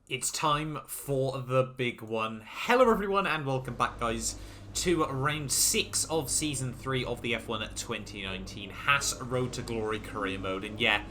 It's time for the big one. Hello everyone and welcome back, guys, to round 6 of season 3 of the F1 2019 HAAS Road to Glory career mode. And yeah,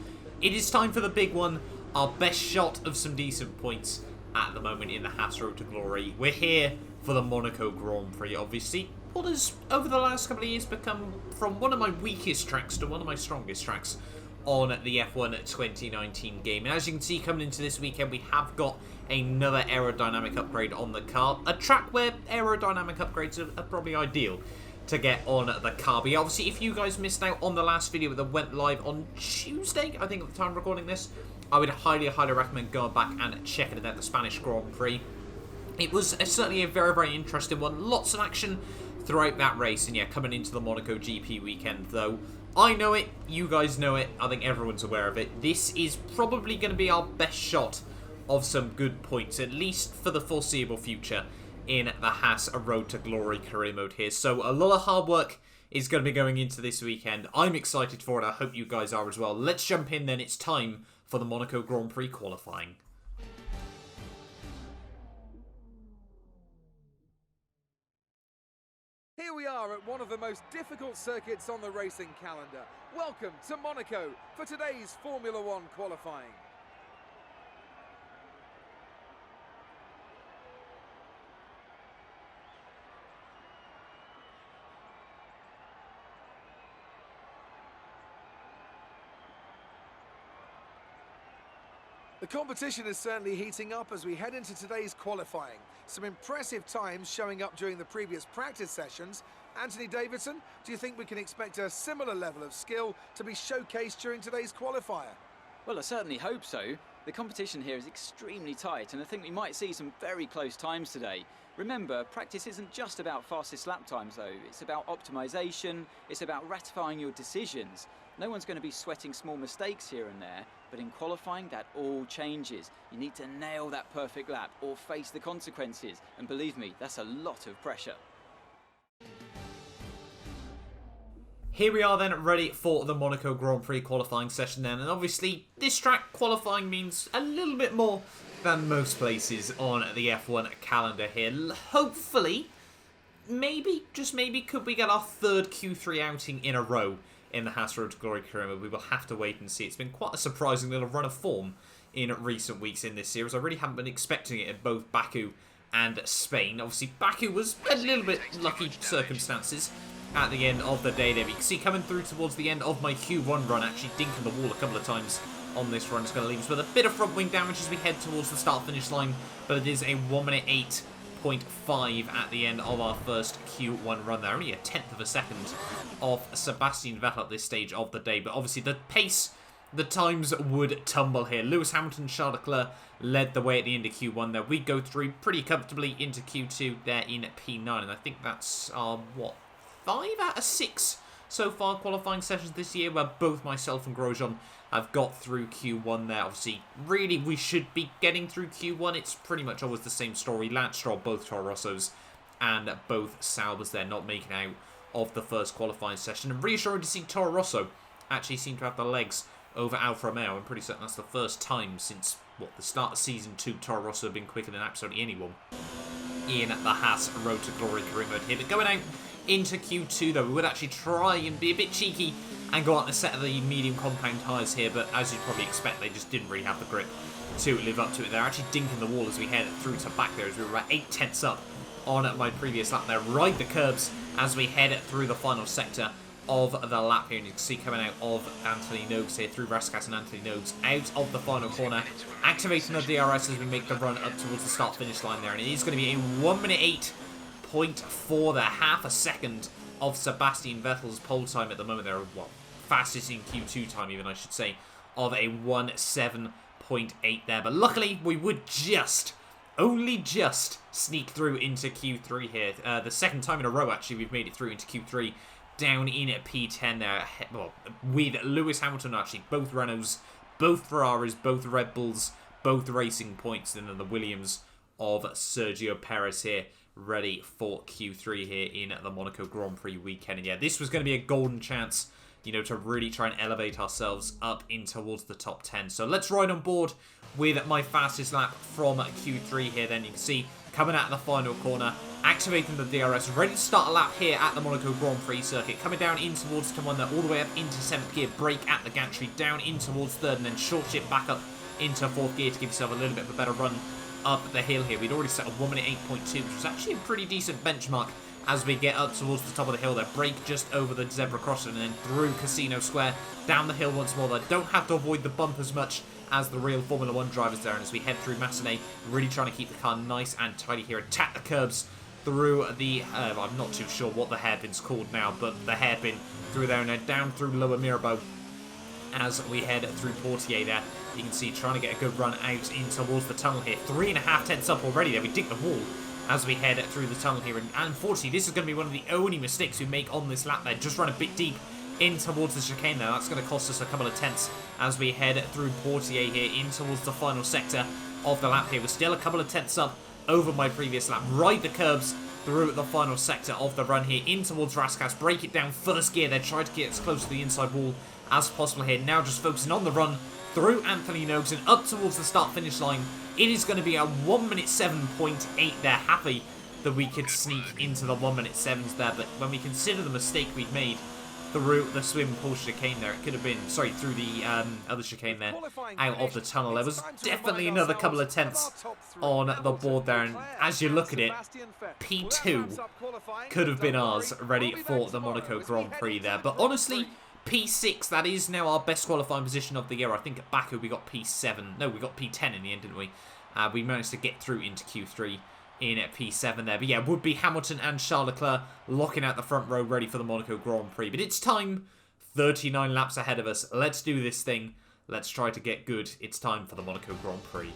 it is time for the big one, our best shot of some decent points at the moment in the HAAS Road to Glory. We're here for the Monaco Grand Prix, obviously. What has over the last couple of years become from one of my weakest tracks to one of my strongest tracks on the F1 2019 game. And as you can see, coming into this weekend, we have got another aerodynamic upgrade on the car. A track where aerodynamic upgrades are probably ideal to get on the car. But obviously, if you guys missed out on the last video that went live on Tuesday, I think at the time of recording this, I would highly recommend going back and checking it out, the Spanish Grand Prix. It was certainly a very interesting one. Lots of action throughout that race. And yeah, coming into the Monaco GP weekend, though, I know it, you guys know it, I think everyone's aware of it. This is probably going to be our best shot of some good points, at least for the foreseeable future, in the HAAS Road to Glory career mode here. So a lot of hard work is going to be going into this weekend. I'm excited for it, I hope you guys are as well. Let's jump in then, it's time for the Monaco Grand Prix qualifying. Here we are at one of the most difficult circuits on the racing calendar. Welcome to Monaco for today's Formula One qualifying. The competition is certainly heating up as we head into today's qualifying. Some impressive times showing up during the previous practice sessions. Anthony Davidson, do you think we can expect a similar level of skill to be showcased during today's qualifier? Well, I certainly hope so. The competition here is extremely tight, and I think we might see some very close times today. Remember, practice isn't just about fastest lap times, though. It's about optimization, it's about ratifying your decisions. No one's going to be sweating small mistakes here and there, but in qualifying, that all changes. You need to nail that perfect lap or face the consequences. And believe me, that's a lot of pressure. Here we are then, ready for the Monaco Grand Prix qualifying session then. And obviously, this track qualifying means a little bit more than most places on the F1 calendar here. Hopefully, maybe, just maybe, could we get our third Q3 outing in a row in the HAAS Road to Glory career mode? We will have to wait and see. It's been quite a surprising little run of form in recent weeks in this series. I really haven't been expecting it in both Baku and Spain. Obviously, Baku was a little bit lucky circumstances at the end of the day there. You can see coming through towards the end of my Q1 run, actually dinking the wall a couple of times on this run. It's going to leave us with a bit of front wing damage as we head towards the start-finish line, but it is a 1 minute 8.5 at the end of our first Q1 run there. Only a tenth of a second of Sebastian Vettel at this stage of the day, but obviously the pace, the times would tumble here. Lewis Hamilton, Charles Leclerc led the way at the end of Q1 there. We go through pretty comfortably into Q2 there in P9, and I think that's our, 5 out of 6 so far qualifying sessions this year, where both myself and Grosjean have got through Q1 there. Obviously, really, we should be getting through Q1. It's pretty much always the same story. Lance Stroll, both Toro Rossos, and both Saubers there not making out of the first qualifying session. And reassuring to see Toro Rosso actually seem to have the legs over Alfa Romeo. I'm pretty certain that's the first time since, the start of Season 2, Toro Rosso have been quicker than absolutely anyone in the HAAS Road to Glory career mode here. But going out into Q2, though, we would actually try and be a bit cheeky and go out on a set of the medium compound tyres here, but as you'd probably expect, they just didn't really have the grip to live up to it. They're actually dinking the wall as we head through to back there, as we were about 8 tenths up on my previous lap there. Ride the curbs as we head through the final sector of the lap here, and you can see coming out of Anthony Nogues here, through Raskas and Anthony Nogues, out of the final corner, activating the DRS as we make the run up towards the start-finish line there, and it is going to be a 1 minute 8.4 there, half a second of Sebastian Vettel's pole time at the moment there, fastest in Q2 time even, I should say, of a 1:7.8 there. But luckily, we would only just sneak through into Q3 here. The second time in a row, actually, we've made it through into Q3, down in at P10 there, with Lewis Hamilton, actually, both Renaults, both Ferraris, both Red Bulls, both Racing Points, and then the Williams of Sergio Perez here, ready for Q3 here in the Monaco Grand Prix weekend. And yeah, this was going to be a golden chance you know, to really try and elevate ourselves up in towards the top 10. So let's ride on board with my fastest lap from Q3 here. Then you can see coming out of the final corner, activating the DRS, ready to start a lap here at the Monaco Grand Prix circuit. Coming down in towards turn 1 there, all the way up into 7th gear, brake at the gantry, down in towards 3rd, and then short shift back up into 4th gear to give yourself a little bit of a better run up the hill here. We'd already set a 1 minute 8.2, which was actually a pretty decent benchmark as we get up towards the top of the hill there. Brake just over the zebra crossing and then through Casino Square, down the hill once more there. Don't have to avoid the bump as much as the real Formula 1 drivers there. And as we head through Massenet, really trying to keep the car nice and tidy here. Attack the curbs through the, I'm not too sure what the hairpin's called now, but the hairpin through there and then down through Lower Mirabeau as we head through Portier there. You can see trying to get a good run out in towards the tunnel here. 3.5 tenths up already there. We dig the wall as we head through the tunnel here. And unfortunately, this is going to be one of the only mistakes we make on this lap there. Just run a bit deep in towards the chicane there. That's going to cost us a couple of tenths as we head through Portier here in towards the final sector of the lap here. We're still a couple of tenths up over my previous lap. Ride the curbs through the final sector of the run here in towards Rascasse. Break it down first gear there. Try to get as close to the inside wall as possible here. Now just focusing on the run through Anthony Noakes and up towards the start-finish line. It is going to be a 1 minute 7.8 there. Happy that we could sneak into the 1 minute 7s there, but when we consider the mistake we'd made through the swim pool chicane there, it could have been, sorry, through the other chicane there, out of the tunnel. There was definitely another couple of tenths on the board there, and as you look at it, P2 could have been ours, ready for the Monaco Grand Prix there. But honestly, P6, that is now our best qualifying position of the year. I think at Baku we got P7. No, we got P10 in the end, didn't we? We managed to get through into Q3 in P7 there. But yeah, would be Hamilton and Charles Leclerc locking out the front row ready for the Monaco Grand Prix. But it's time. 39 laps ahead of us. Let's do this thing. Let's try to get good. It's time for the Monaco Grand Prix.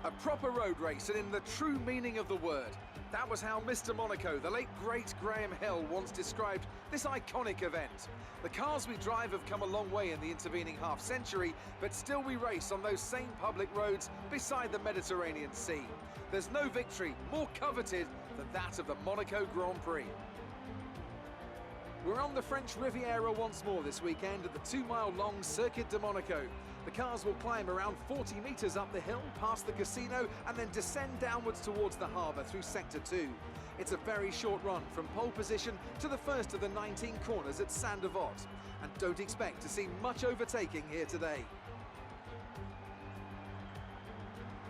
A proper road race, and in the true meaning of the word. That was how Mr. Monaco, the late great Graham Hill, once described this iconic event. The cars we drive have come a long way in the intervening half-century, but still we race on those same public roads beside the Mediterranean Sea. There's no victory more coveted than that of the Monaco Grand Prix. We're on the French Riviera once more this weekend at the 2-mile-long Circuit de Monaco. The cars will climb around 40 metres up the hill, past the casino, and then descend downwards towards the harbour through Sector 2. It's a very short run from pole position to the first of the 19 corners at Saint-Devote. And don't expect to see much overtaking here today.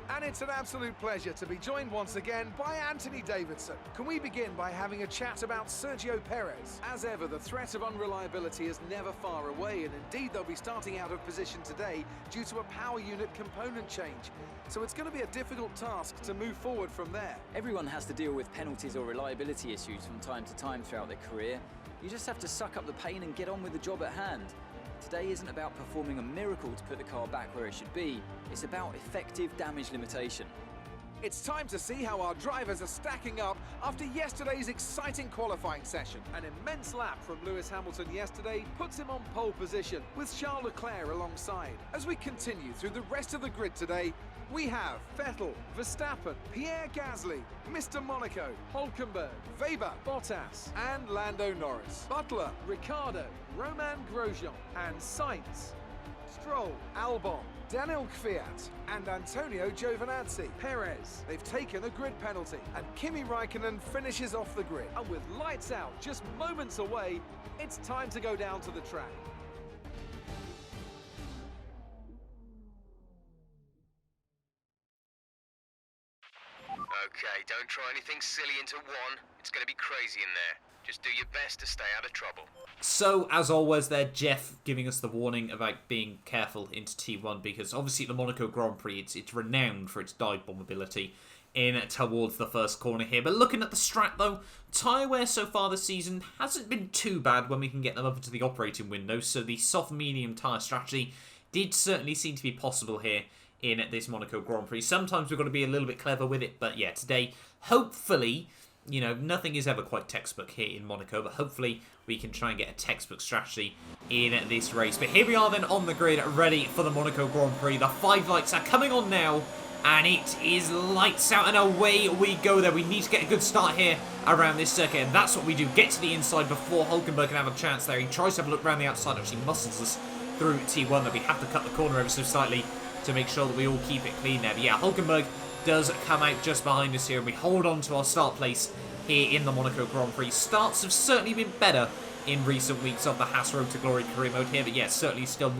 And it's an absolute pleasure to be joined once again by Anthony Davidson. Can we begin by having a chat about Sergio Perez? As ever, the threat of unreliability is never far away, and indeed they'll be starting out of position today due to a power unit component change. So it's going to be a difficult task to move forward from there. Everyone has to deal with penalties or reliability issues from time to time throughout their career. You just have to suck up the pain and get on with the job at hand. Today isn't about performing a miracle to put the car back where it should be. It's about effective damage limitation. It's time to see how our drivers are stacking up after yesterday's exciting qualifying session. An immense lap from Lewis Hamilton yesterday puts him on pole position with Charles Leclerc alongside. As we continue through the rest of the grid today, we have Vettel, Verstappen, Pierre Gasly, Mr. Monaco, Hülkenberg, Weber, Bottas, and Lando Norris. Butler, Ricciardo, Romain Grosjean, and Sainz. Stroll, Albon, Daniel Kvyat, and Antonio Giovinazzi. Perez, they've taken a grid penalty, and Kimi Raikkonen finishes off the grid. And with lights out just moments away, it's time to go down to the track. Okay, don't try anything silly into one. It's going to be crazy in there. Just do your best to stay out of trouble. So, as always there, Jeff giving us the warning about being careful into T1, because obviously the Monaco Grand Prix, it's renowned for its dive bomb ability in towards the first corner here. But looking at the strat though, tyre wear so far this season hasn't been too bad when we can get them up into the operating window, so the soft-medium tyre strategy did certainly seem to be possible here in this Monaco Grand Prix. Sometimes we've got to be a little bit clever with it, but yeah, today, hopefully, you know, nothing is ever quite textbook here in Monaco, but hopefully we can try and get a textbook strategy in this race. But here we are then on the grid, ready for the Monaco Grand Prix. The 5 lights are coming on now, and it is lights out, and away we go there. We need to get a good start here around this circuit, and that's what we do. Get to the inside before Hulkenberg can have a chance there. He tries to have a look around the outside, actually muscles us through T1, that we have to cut the corner ever so slightly to make sure that we all keep it clean there. But yeah, Hulkenberg does come out just behind us here, and we hold on to our start place here in the Monaco Grand Prix. Starts have certainly been better in recent weeks of the HAAS Road to Glory career mode here, but yeah, certainly still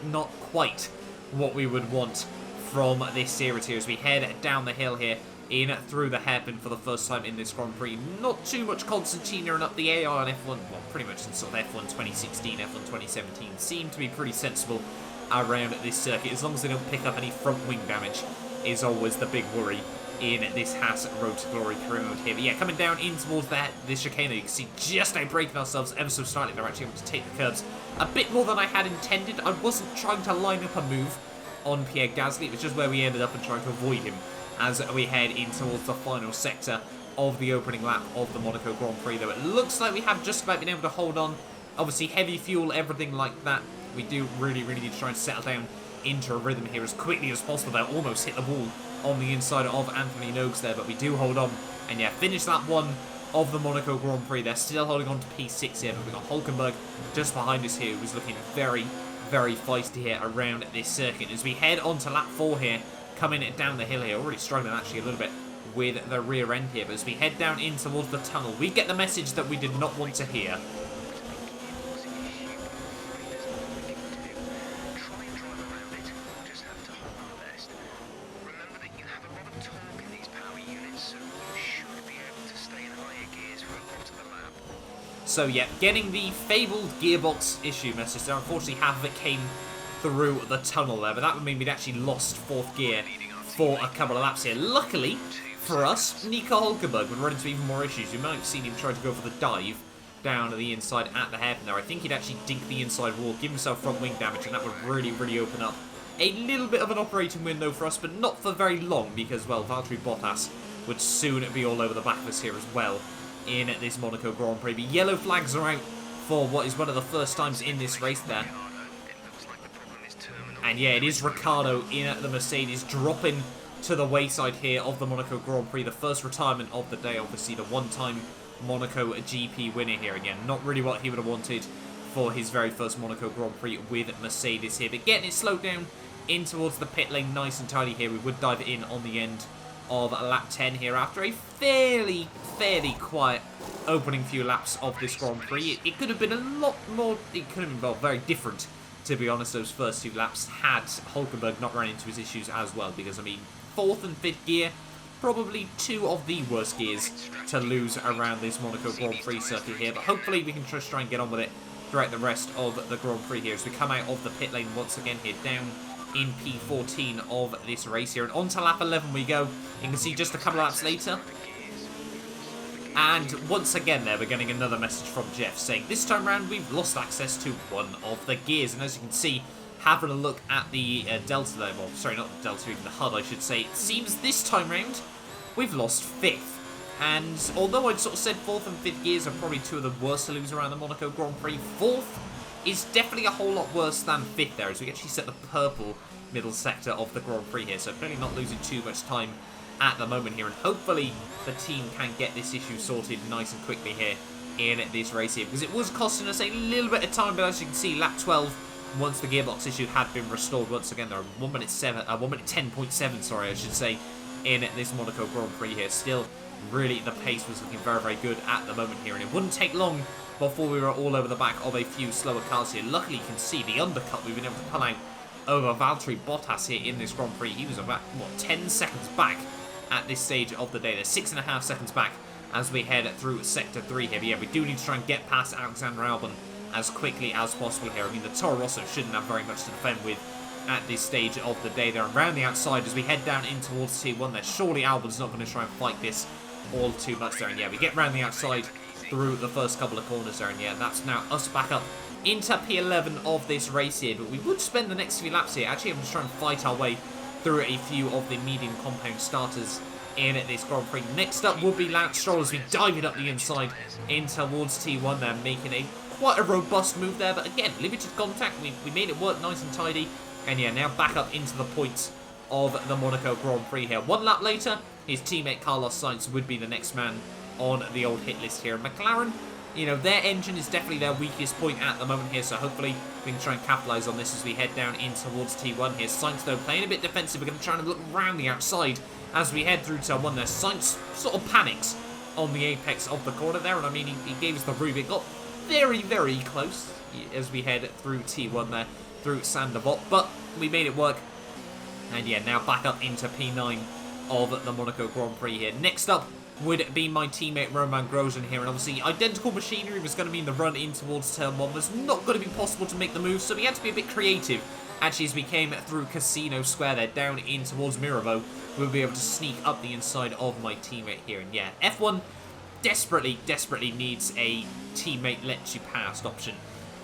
not quite what we would want from this series here as we head down the hill here in through the hairpin for the first time in this Grand Prix. Not too much Constantina and up the AI on F1, well, pretty much in sort of F1 2016, F1 2017, seem to be pretty sensible around this circuit, as long as they don't pick up any front wing damage, is always the big worry in this HAAS Road to Glory career mode here. But yeah, coming down in towards this chicane, you can see just outbraking ourselves ever so slightly. They're actually able to take the curbs a bit more than I had intended. I wasn't trying to line up a move on Pierre Gasly, it was just where we ended up and trying to avoid him as we head in towards the final sector of the opening lap of the Monaco Grand Prix, though it looks like we have just about been able to hold on. Obviously heavy fuel, everything like that. We do really need to try and settle down into a rhythm here as quickly as possible. They almost hit the wall on the inside of Anthony Noakes there, but we do hold on and yeah, finish that one of the Monaco Grand Prix. They're still holding on to P6 here, but we've got Hulkenberg just behind us here, who's looking very feisty here around this circuit as we head on to lap 4 here, coming down the hill here. Already struggling actually a little bit with the rear end here, but as we head down in towards the tunnel, we get the message that we did not want to hear. So yeah, getting the fabled gearbox issue message there. Unfortunately, half of it came through the tunnel there, but that would mean we'd actually lost 4th gear for a couple of laps here. Luckily for us, Nico Hulkenberg would run into even more issues. You might have seen him try to go for the dive down to the inside at the hairpin there. I think he'd actually dink the inside wall, give himself front wing damage, and that would really open up a little bit of an operating window for us, but not for very long because, well, Valtteri Bottas would soon be all over the back of us here as well in this Monaco Grand Prix. But yellow flags are out for what is one of the first times in this race there. And yeah, it is Ricciardo in the Mercedes dropping to the wayside here of the Monaco Grand Prix. The first retirement of the day, obviously the one-time Monaco GP winner here. Again, not really what he would have wanted for his very first Monaco Grand Prix with Mercedes here. But getting it slowed down in towards the pit lane nice and tidy here. We would dive in on the end of lap 10 here after a fairly quiet opening few laps of this Grand Prix. It could have been a lot more, it could have been, well, very different, to be honest, those first 2 laps had Hulkenberg not run into his issues as well, because, I mean, 4th and 5th gear, probably 2 of the worst gears to lose around this Monaco Grand Prix circuit here, but hopefully we can just try and get on with it throughout the rest of the Grand Prix here as we come out of the pit lane once again here, down in P14 of this race here, and on to lap 11 we go. You can see just a couple of laps later, and once again there we're getting another message from Jeff saying this time round we've lost access to one of the gears. And as you can see, having a look at the delta there, well, sorry, not the delta, even the HUD I should say, it seems this time round we've lost 5th. And although I'd sort of said 4th and 5th gears are probably 2 of the worst to lose around the Monaco Grand Prix, 4th is definitely a whole lot worse than 5th there, as we actually set the purple middle sector of the Grand Prix here, so clearly not losing too much time at the moment here, and hopefully the team can get this issue sorted nice and quickly here in this race here, because it was costing us a little bit of time. But as you can see, lap 12, once the gearbox issue had been restored once again, there are 1 minute 10.7, sorry, I should say, in this Monaco Grand Prix here. Still, really, the pace was looking very good at the moment here, and it wouldn't take long before we were all over the back of a few slower cars here. Luckily, you can see the undercut we've been able to pull out over Valtteri Bottas here in this Grand Prix. He was about, what, 10 seconds back at this stage of the day. They're 6.5 seconds back as we head through Sector 3 here. But yeah, we do need to try and get past Alexander Albon as quickly as possible here. I mean, the Toro Rosso shouldn't have very much to defend with at this stage of the day. They're around the outside as we head down in towards T1 there. Surely Albon's not going to try and fight this all too much there. And yeah, we get around the outside through the first couple of corners there. And yeah, that's now us back up into P11 of this race here. But we would spend the next few laps here actually having to try and fight our way through a few of the medium compound starters in this Grand Prix. Next up would be Lance Stroll as we dive it up the inside in towards T1 there, making quite a robust move there, but again, limited contact. We made it work nice and tidy, and yeah, now back up into the points of the Monaco Grand Prix here. One lap later, his teammate Carlos Sainz would be the next man on the old hit list here. McLaren, you know, their engine is definitely their weakest point at the moment here, so hopefully we can try and capitalise on this as we head down in towards T1 here. Sainz, though, playing a bit defensive. We're going to try and look round the outside as we head through T1 there. Sainz sort of panics on the apex of the corner there, and I mean, he gave us the roof. It got very, very close as we head through T1 there, through Sandevot, but we made it work. And yeah, now back up into P9 of the Monaco Grand Prix here. Next up would be my teammate Roman Grosjean here, and obviously identical machinery was going to be in the run in towards turn 1. Was not going to be possible to make the move, so we had to be a bit creative. Actually, as we came through Casino Square there, down in towards Mirabeau, we'll be able to sneak up the inside of my teammate here. And yeah, F1 desperately needs a teammate lets you pass option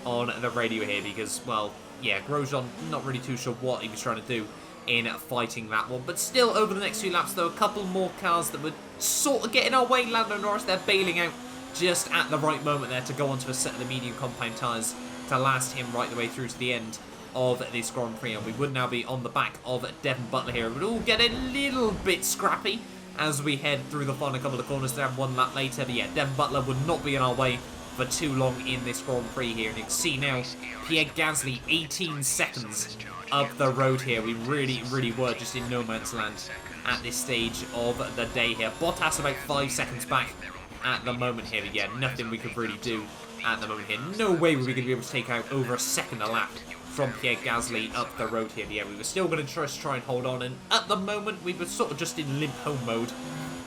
on the radio here, because, well, yeah, Grosjean, not really too sure what he was trying to do in fighting that one. But still, over the next few laps, though, a couple more cars that would sort of get in our way. Lando Norris, they're bailing out just at the right moment there to go onto a set of the medium compound tyres to last him right the way through to the end of this Grand Prix. And we would now be on the back of Devon Butler here. It would all get a little bit scrappy as we head through the final couple of corners there, one lap later. But yeah, Devon Butler would not be in our way for too long in this Grand Prix here. And you can see now, Pierre Gasly 18 seconds up the road here. We really were just in no man's land at this stage of the day here. Bottas about 5 seconds back at the moment here. But yeah, nothing we could really do at the moment here. No way were we going to be able to take out over a second a lap from Pierre Gasly up the road here. But yeah, we were still going to try and hold on, and at the moment we were sort of just in limp home mode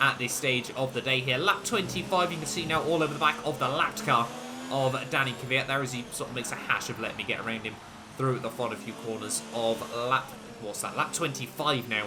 at this stage of the day here. Lap 25, you can see now all over the back of the lapped car of Danny Kvyat there, as he sort of makes a hash of letting me get around him through the final few corners of lap 25 now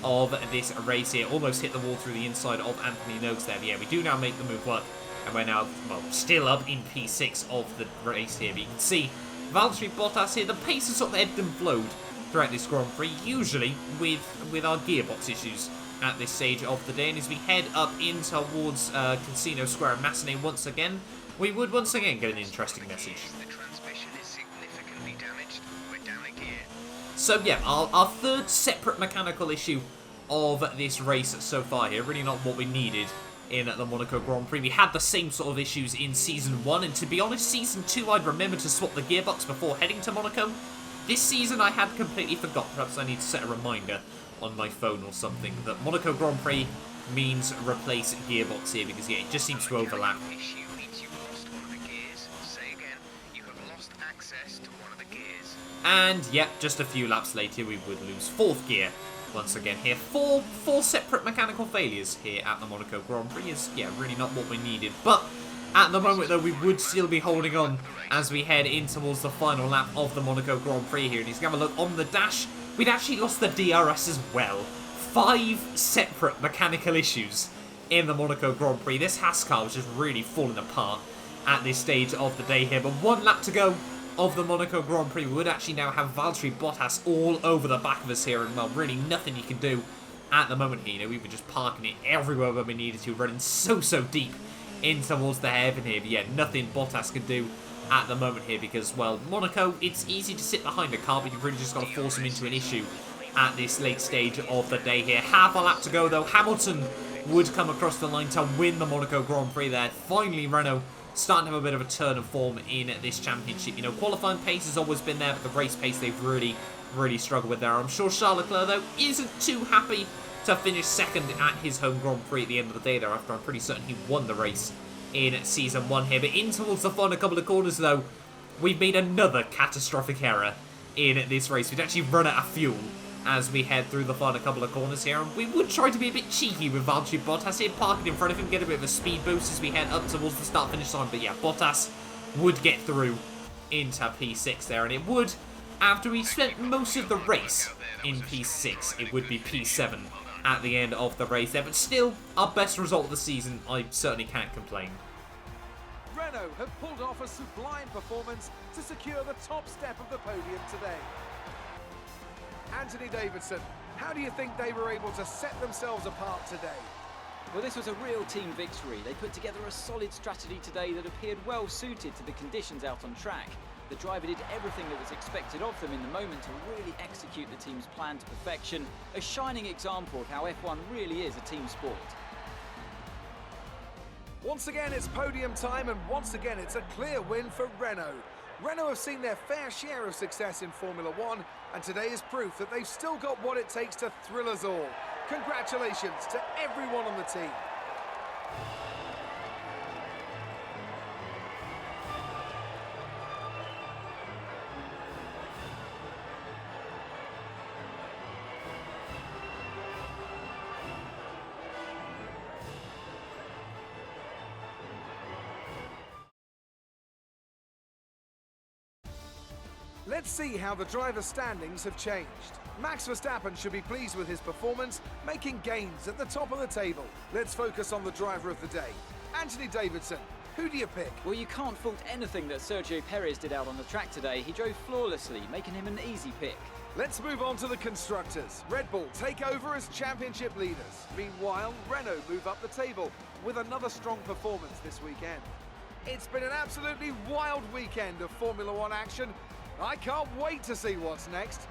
of this race here. Almost hit the wall through the inside of Anthony Noakes there. But yeah, we do now make the move work, and we're now, well, still up in P6 of the race here. But you can see Valtteri Bottas here, the pace has sort of ebbed and flowed throughout this Grand Prix, usually with our gearbox issues at this stage of the day. And as we head up in towards Casino Square and Massenet once again, we would once again get an interesting message. The transmission is significantly damaged. We're down a gear. So yeah, our third separate mechanical issue of this race so far here. Really not what we needed in the Monaco Grand Prix. We had the same sort of issues in Season 1, and to be honest, Season 2 I'd remember to swap the gearbox before heading to Monaco. This season I had completely forgot. Perhaps I need to set a reminder on my phone or something that Monaco Grand Prix means replace gearbox here, because yeah, it just seems to overlap. Issue means you've lost one of the gears. Say again, you have lost access to one of the gears. And yep, just a few laps later we would lose fourth gear once again here. Four separate mechanical failures here at the Monaco Grand Prix is, yeah, really not what we needed. But at the moment, though, we would still be holding on as we head in towards the final lap of the Monaco Grand Prix here. And he's going to have a look on the dash. We'd actually lost the DRS as well. 5 separate mechanical issues in the Monaco Grand Prix. This HAAS car was just really falling apart at this stage of the day here. But 1 lap to go of the Monaco Grand Prix. We would actually now have Valtteri Bottas all over the back of us here, and well, really nothing you can do at the moment here. You know, we were just parking it everywhere when we needed to, running so deep in towards the hairpin here. But yeah, nothing Bottas can do at the moment here, because, well, Monaco, it's easy to sit behind a car, but you've really just got to force him into an issue at this late stage of the day here. Half a lap to go, though. Hamilton would come across the line to win the Monaco Grand Prix there. Finally, Renault starting to have a bit of a turn of form in this championship. You know, qualifying pace has always been there, but the race pace they've really struggled with there. I'm sure Charles Leclerc, though, isn't too happy to finish second at his home Grand Prix at the end of the day there, after I'm pretty certain he won the race in Season 1 here. But in towards the final couple of corners, though, we've made another catastrophic error in this race. We've actually run out of fuel as we head through the final couple of corners here, and we would try to be a bit cheeky with Valtteri Bottas here, parking in front of him, get a bit of a speed boost as we head up towards the start-finish line. But yeah, Bottas would get through into P6 there, and it would, after we spent most of the race in P6, it would be P7 at the end of the race there. But still, our best result of the season, I certainly can't complain. Renault have pulled off a sublime performance to secure the top step of the podium today. Anthony Davidson, How do you think they were able to set themselves apart today? Well, this was a real team victory. They put together a solid strategy today that appeared well suited to the conditions out on track. The driver did everything that was expected of them in the moment to really execute the team's plan to perfection. A shining example of how F1 really is a team sport. Once again, it's podium time, and once again, it's a clear win for Renault. Renault have seen their fair share of success in Formula One, and today is proof that they've still got what it takes to thrill us all. Congratulations to everyone on the team. Let's see how the driver standings have changed. Max Verstappen should be pleased with his performance, making gains at the top of the table. Let's focus on the driver of the day. Anthony Davidson, who do you pick? Well, you can't fault anything that Sergio Perez did out on the track today. He drove flawlessly, making him an easy pick. Let's move on to the constructors. Red Bull take over as championship leaders. Meanwhile, Renault move up the table with another strong performance this weekend. It's been an absolutely wild weekend of Formula One action. I can't wait to see what's next.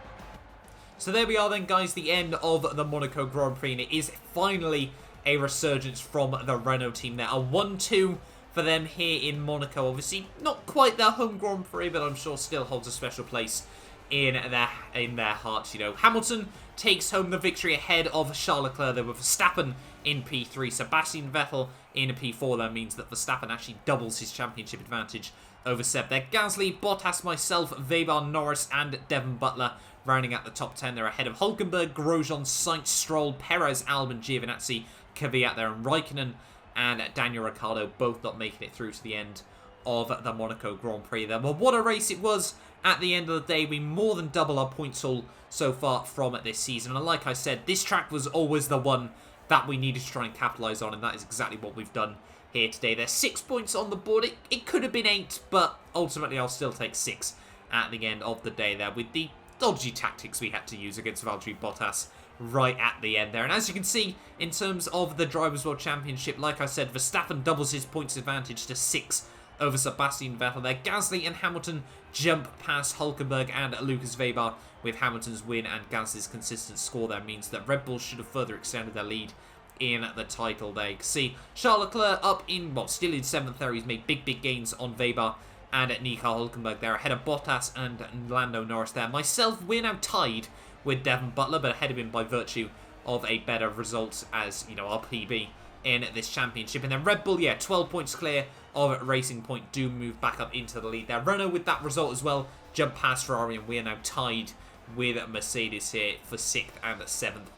So there we are then, guys, the end of the Monaco Grand Prix, and it is finally a resurgence from the Renault team there. A 1-2 for them here in Monaco. Obviously, not quite their home Grand Prix, but I'm sure still holds a special place in their hearts. You know, Hamilton takes home the victory ahead of Charles Leclerc there with Verstappen in P3. Sebastian Vettel in P4. That means that Verstappen actually doubles his championship advantage over Seb there. Gasly, Bottas, myself, Weber, Norris, and Devon Butler rounding out the top 10. They're ahead of Hülkenberg, Grosjean, Sainz, Stroll, Perez, Albon, Giovinazzi, Kvyat there, and Raikkonen and Daniel Ricciardo both not making it through to the end of the Monaco Grand Prix there. But what a race it was at the end of the day. We more than double our points haul so far from this season. And like I said, this track was always the one that we needed to try and capitalise on, and that is exactly what we've done here today. There's 6 points on the board. It could have been 8, but ultimately I'll still take 6 at the end of the day there with the dodgy tactics we had to use against Valtteri Bottas right at the end there. And as you can see, in terms of the Drivers' World Championship, like I said, Verstappen doubles his points advantage to 6 over Sebastian Vettel there. Gasly and Hamilton jump past Hülkenberg and Lucas Weber, with Hamilton's win and Gasly's consistent score there means that Red Bull should have further extended their lead in the title there. You can see Charles Leclerc up in, well, still in 7th there. He's made big gains on Weber and Nico Hülkenberg there, ahead of Bottas and Lando Norris there. Myself, we're now tied with Devon Butler, but ahead of him by virtue of a better result as, you know, our PB in this championship. And then Red Bull, yeah, 12 points clear of Racing Point, do move back up into the lead there. Renault with that result as well, jump past Ferrari, and we are now tied with Mercedes here for 6th and 7th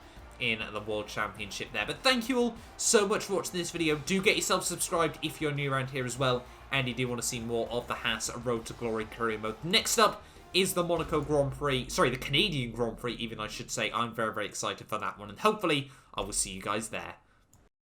in the World Championship there. But thank you all so much for watching this video. Do get yourself subscribed if you're new around here as well, and you do want to see more of the HAAS Road to Glory career mode. Next up is the Monaco Grand Prix, sorry, the Canadian Grand Prix even, I should say. I'm very excited for that one, and hopefully I will see you guys there.